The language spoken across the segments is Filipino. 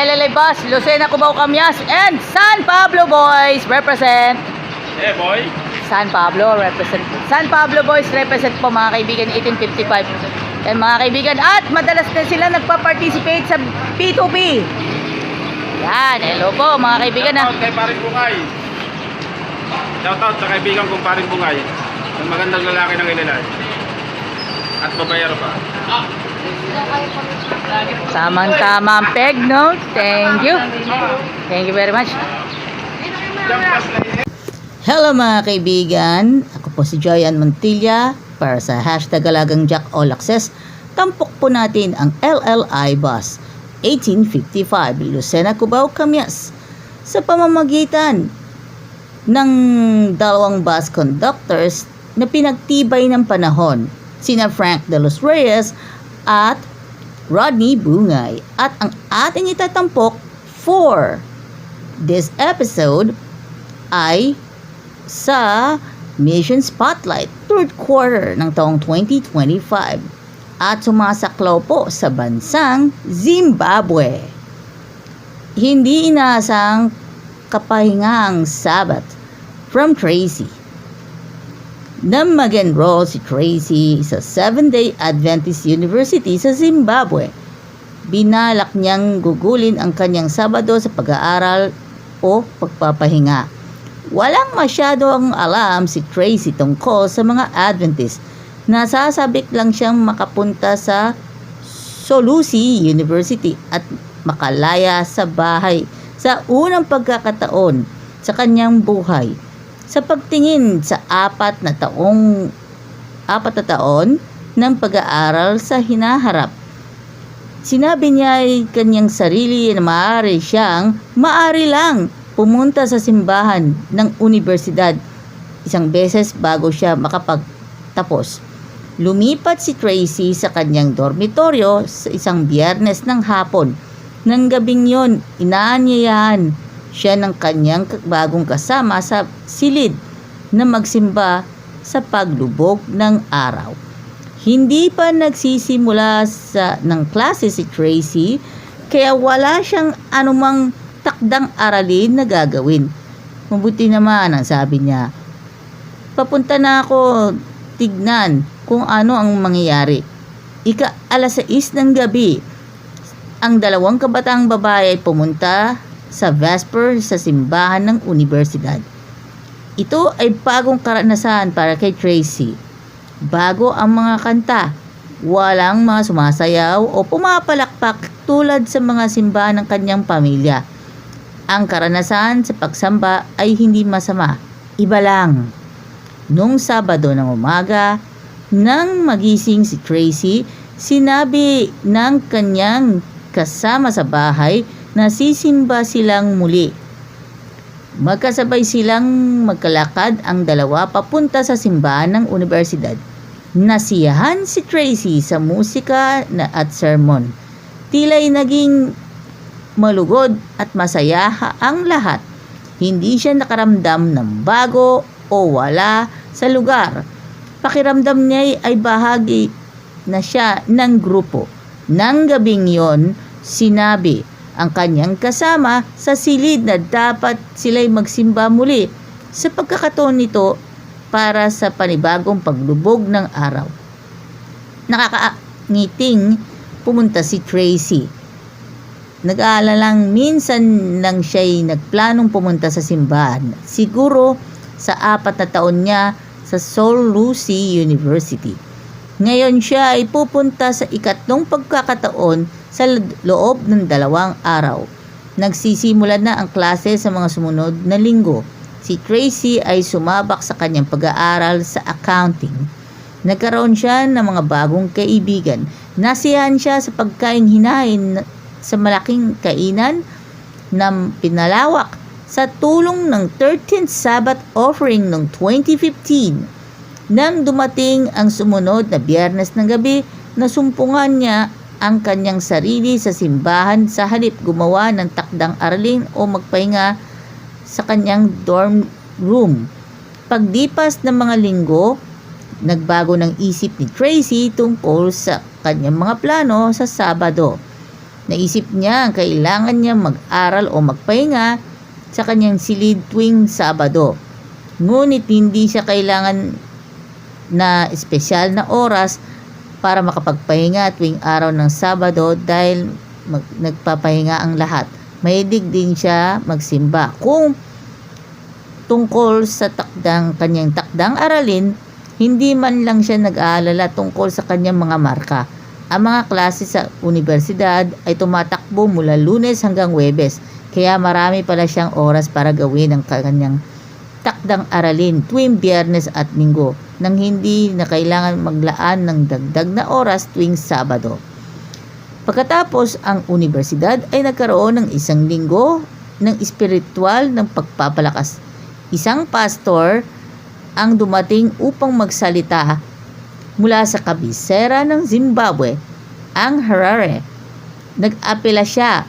LLA Bus, Lucena, Cubao, Camyas, and San Pablo Boys represent. Boy. San Pablo represent. San Pablo Boys represent po mga kaibigan, 1855. Yan mga kaibigan, at madalas na sila nagpa-participate sa P2P. Yan, hello po mga kaibigan. Shoutout kay Paring Bungay. Shoutout sa kaibigan kong Paring Bungay. Ang magandang lalaki ng LLA. At babayaro pa. Tamang peg, no? Thank you. Thank you very much. Hello mga kaibigan. Ako po si Joyan Montilla para sa hashtag Alagang Jack All Access. Tampok po natin ang LLI Bus 1855 Lucena, Cubao, Camyas sa pamamagitan ng dalawang bus conductors na pinagtibay ng panahon, sina Frank de los Reyes at Rodney Bungay. At ang ating itatampok for this episode ay sa Mission Spotlight third quarter ng taong 2025 at sumasaklaw po sa bansang Zimbabwe. Hindi inaasang kapahingang Sabat from Tracy. Nang mag-enroll si Tracy sa Seventh-day Adventist University sa Zimbabwe, binalak niyang gugulin ang kanyang Sabado sa pag-aaral o pagpapahinga. Walang masyadong alam si Tracy tungkol sa mga Adventist. Nasasabik lang siyang makapunta sa Solusi University at makalaya sa bahay sa unang pagkakataon sa kanyang buhay. Sa pagtingin sa apat na taon ng pag-aaral sa hinaharap, sinabi niya ay kanyang sarili na maaari lang pumunta sa simbahan ng universidad isang beses bago siya makapagtapos. Lumipat si Tracy sa kanyang dormitoryo sa isang Biyernes ng hapon. Nang gabing yon, inaanyayahan siya ng kanyang bagong kasama sa silid na magsimba sa paglubog ng araw. Hindi pa nagsisimula ng klase si Tracy, kaya wala siyang anumang takdang aralin na gagawin. Mabuti naman ang sabi niya. Papunta na ako tignan kung ano ang mangyayari. Alas 6 ng gabi, ang dalawang kabataang babae ay pumunta sa Vesper sa simbahan ng universidad. Ito ay bagong karanasan para kay Tracy. Bago ang mga kanta, walang mga sumasayaw o pumapalakpak tulad sa mga simbahan ng kanyang pamilya. Ang karanasan sa pagsamba ay hindi masama, iba lang. Nung Sabado ng umaga, nang magising si Tracy, sinabi ng kanyang kasama sa bahay na sisimba silang muli. Magkasabay silang magkalakad ang dalawa papunta sa simbahan ng universidad. Nasiyahan si Tracy sa musika at sermon. Tila'y naging malugod at masaya ang lahat. Hindi siya nakaramdam ng bago o wala sa lugar. Pakiramdam niya ay bahagi na siya ng grupo. Nang gabing yon, sinabi ang kanyang kasama sa silid na dapat sila'y magsimba muli sa pagkakataon nito para sa panibagong paglubog ng araw. Nakakangiting pumunta si Tracy. Nag-aalalang minsan lang siya'y nagplanong pumunta sa simbahan. Siguro sa 4 na taon niya sa Solusi University. Ngayon siya ay pupunta sa ikatlong pagkakataon sa loob ng 2 araw. Nagsisimula na ang klase sa mga sumunod na linggo. Si Tracy ay sumabak sa kanyang pag-aaral sa accounting. Nagkaroon siya ng mga bagong kaibigan. Nasiyahan siya sa pagkain hinain sa malaking kainan na pinalawak sa tulong ng 13th Sabbath offering noong 2015. Nang dumating ang sumunod na Biyernes ng gabi, nasumpungan niya ang kanyang sarili sa simbahan sa halip gumawa ng takdang aralin o magpahinga sa kanyang dorm room. Pagdipas ng mga linggo, nagbago ng isip ni Tracy tungkol sa kanyang mga plano sa Sabado. Naisip niya ang kailangan niya mag-aral o magpahinga sa kanyang silid tuwing Sabado. Ngunit hindi siya kailangan na espesyal na oras para makapagpahinga tuwing araw ng Sabado dahil nagpapahinga ang lahat. Mahilig din siya magsimba. Kung tungkol sa kanyang takdang aralin, hindi man lang siya nag-aalala tungkol sa kanyang mga marka. Ang mga klase sa universidad ay tumatakbo mula Lunes hanggang Huwebes, kaya marami pala siyang oras para gawin ang kanyang takdang aralin tuwing Biyernes at Linggo nang hindi na kailangan maglaan ng dagdag na oras tuwing Sabado. Pagkatapos ang universidad ay nagkaroon ng isang linggo ng espiritual ng pagpapalakas. Isang pastor ang dumating upang magsalita mula sa kabisera ng Zimbabwe, ang Harare. Nag-apela siya.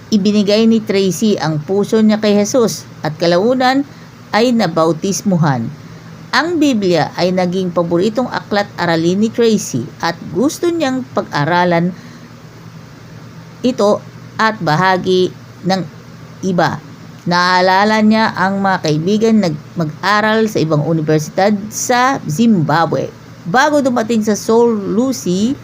Ibinigay ni Tracy ang puso niya kay Jesus at kalaunan ay nabautismuhan. Ang Biblia ay naging paboritong aklat aralin ni Tracy at gusto niyang pag-aralan ito at bahagi ng iba. Naalala niya ang mga kaibigan mag-aral sa ibang universidad sa Zimbabwe. Bago dumating sa Seoul, Lucy,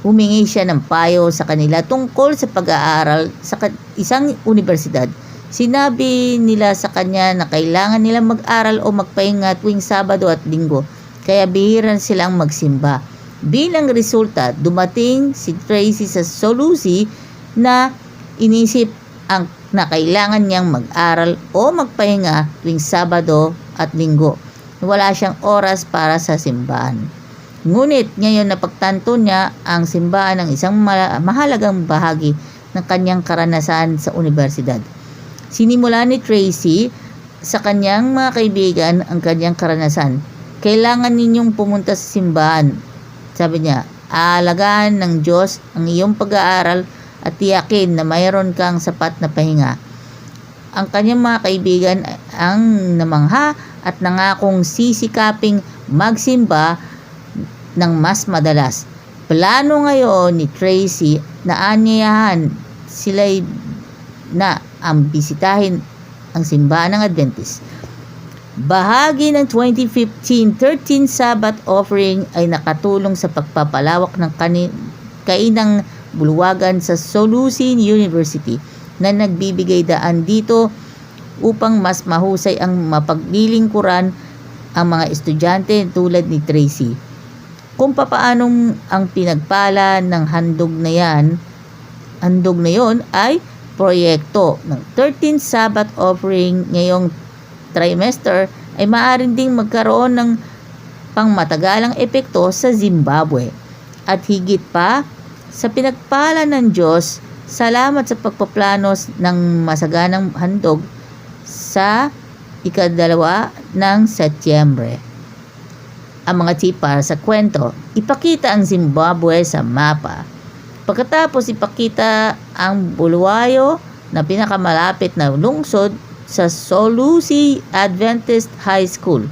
humingi siya ng payo sa kanila tungkol sa pag-aaral sa isang universidad. Sinabi nila sa kanya na kailangan nilang mag-aral o magpahinga tuwing Sabado at Linggo, kaya bihiran silang magsimba. Bilang resulta, dumating si Tracy sa Solusi na inisip na kailangan niyang mag-aral o magpahinga tuwing Sabado at Linggo. Wala siyang oras para sa simbahan. Ngunit ngayon napagtanto niya ang simbahan ng isang mahalagang bahagi ng kanyang karanasan sa universidad. Sinimula ni Tracy sa kanyang mga kaibigan ang kanyang karanasan. Kailangan ninyong pumunta sa simbahan. Sabi niya, aalagaan ng Diyos ang iyong pag-aaral at tiyakin na mayroon kang sapat na pahinga. Ang kanyang mga kaibigan ang namangha at nangakong sisikaping magsimba ng mas madalas. Plano ngayon ni Tracy na aanyayahan sila'y na ang bisitahin ang simbahan ng Adventist. Bahagi ng 2015 13 Sabbath offering ay nakatulong sa pagpapalawak ng kainang bulwagan sa Solusi University na nagbibigay daan dito upang mas mahusay ang mapaglilingkuran ang mga estudyante tulad ni Tracy. Kung papaanong ang pinagpala ng handog na yon ay proyekto ng 13 Sabbath offering ngayong trimester ay maaaring ding magkaroon ng pangmatagalang epekto sa Zimbabwe. At higit pa, sa pinagpala ng Diyos, salamat sa pagpaplano ng masaganang handog sa 2 ng Setyembre. Ang mga tip para sa kwento, ipakita ang Zimbabwe sa mapa. Pagkatapos ipakita ang Bulawayo na pinakamalapit na lungsod sa Solusi Adventist High School.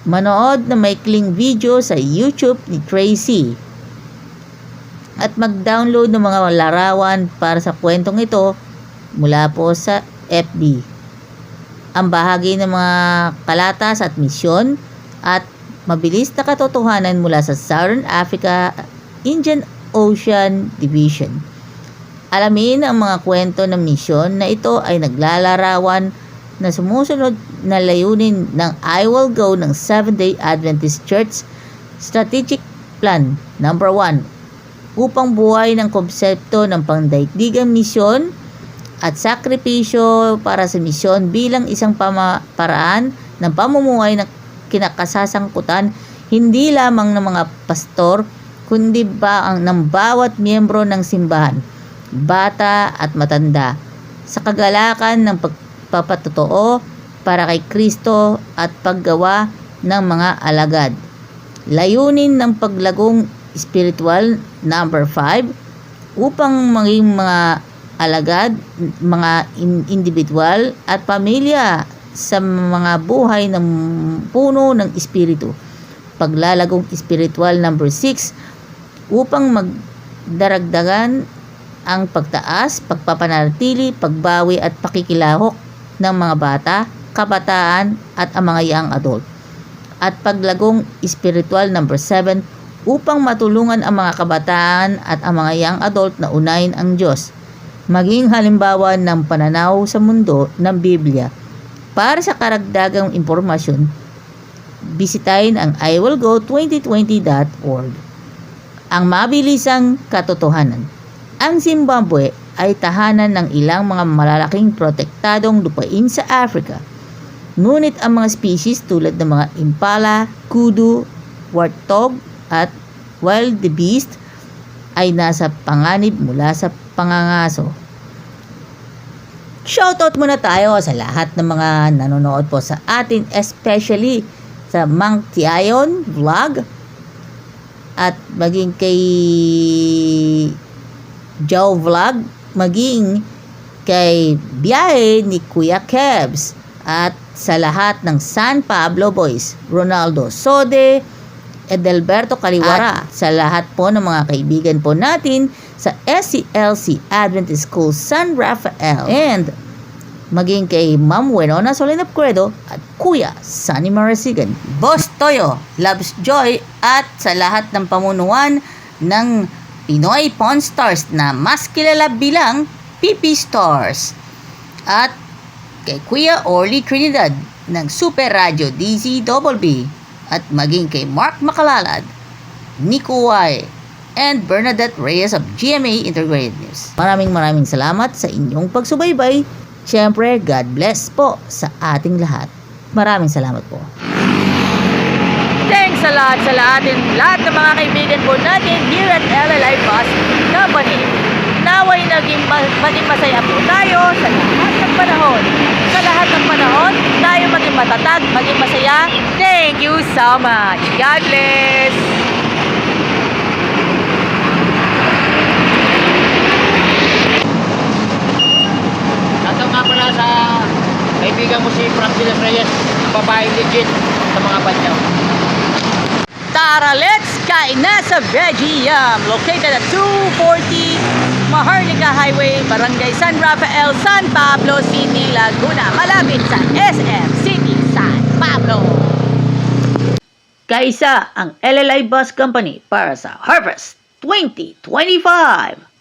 Manood na maikling video sa YouTube ni Tracy. At mag-download ng mga larawan para sa kwentong ito mula po sa FB. Ang bahagi ng mga kalatas at misyon at mabilis na katotohanan mula sa Southern Africa Indian Ocean Division. Alamin ang mga kwento ng misyon na ito ay naglalarawan na sumusunod na layunin ng I Will Go ng Seventh-day Adventist Church Strategic Plan Number 1 upang buhay ng konsepto ng pangdaigdigang misyon at sakripisyo para sa misyon bilang isang paraan ng pamumuhay na kinakasasangkutan hindi lamang ng mga pastor kundi ng bawat miyembro ng simbahan, bata at matanda, sa kagalakan ng pagpapatotoo para kay Kristo at paggawa ng mga alagad. Layunin ng paglagong spiritual number 5 upang maging mga alagad, mga individual at pamilya sa mga buhay ng puno ng espiritu. Paglalagong spiritual number 6 upang daragdagan ang pagtaas, pagpapanatili, pagbawi at pakikilahok ng mga bata, kabataan at ang mga young adult. At paglagong espiritual number 7 upang matulungan ang mga kabataan at ang mga young adult na unahin ang Diyos. Maging halimbawa ng pananaw sa mundo ng Biblia. Para sa karagdagang impormasyon, bisitahin ang iwillgo2020.org. Ang mabilisang katotohanan. Ang Zimbabwe ay tahanan ng ilang mga malalaking protektadong lupain sa Africa. Ngunit ang mga species tulad ng mga impala, kudu, warthog at wild beast ay nasa panganib mula sa pangangaso. Shoutout muna tayo sa lahat ng mga nanonood po sa atin, especially sa Mang Tiayon Vlog at maging kay Joe Vlog, maging kay Biyahe ni Kuya Kebs at sa lahat ng San Pablo Boys, Ronaldo Sode, Edelberto Caliwara, at sa lahat po ng mga kaibigan po natin sa SCLC Adventist School San Rafael, and maging kay Ma'am Wenona Solena Credo at Kuya Sunny Marasigan, Boss Toyo, Loves Joy, at sa lahat ng pamunuan ng Pinoy Pawn Stars na mas kilala bilang PP Stars, at kay Kuya Orly Trinidad ng Super Radio DZBB, at maging kay Mark Makalalad, Nico Y, and Bernadette Reyes of GMA Integrated News. Maraming salamat sa inyong pagsubaybay. Siyempre, God bless po sa ating lahat. Maraming salamat po. Thanks sa lahat ng mga kaibigan po natin here at LLI Bus Company. Naway maging masaya po tayo sa lahat ng panahon. Sa lahat ng panahon, tayo maging matatag, maging masaya. Thank you so much. God bless. Nasa nga pala sa kaibigan mo si Frank de los Reyes, babae legit sa mga banyaw. Tara, let's kain na sa Veggie Yum, located at 240 Maharlika Highway, Barangay San Rafael, San Pablo City, Laguna, malapit sa SM City, San Pablo. Kaisa ang LLI Bus Company para sa Harvest 2025.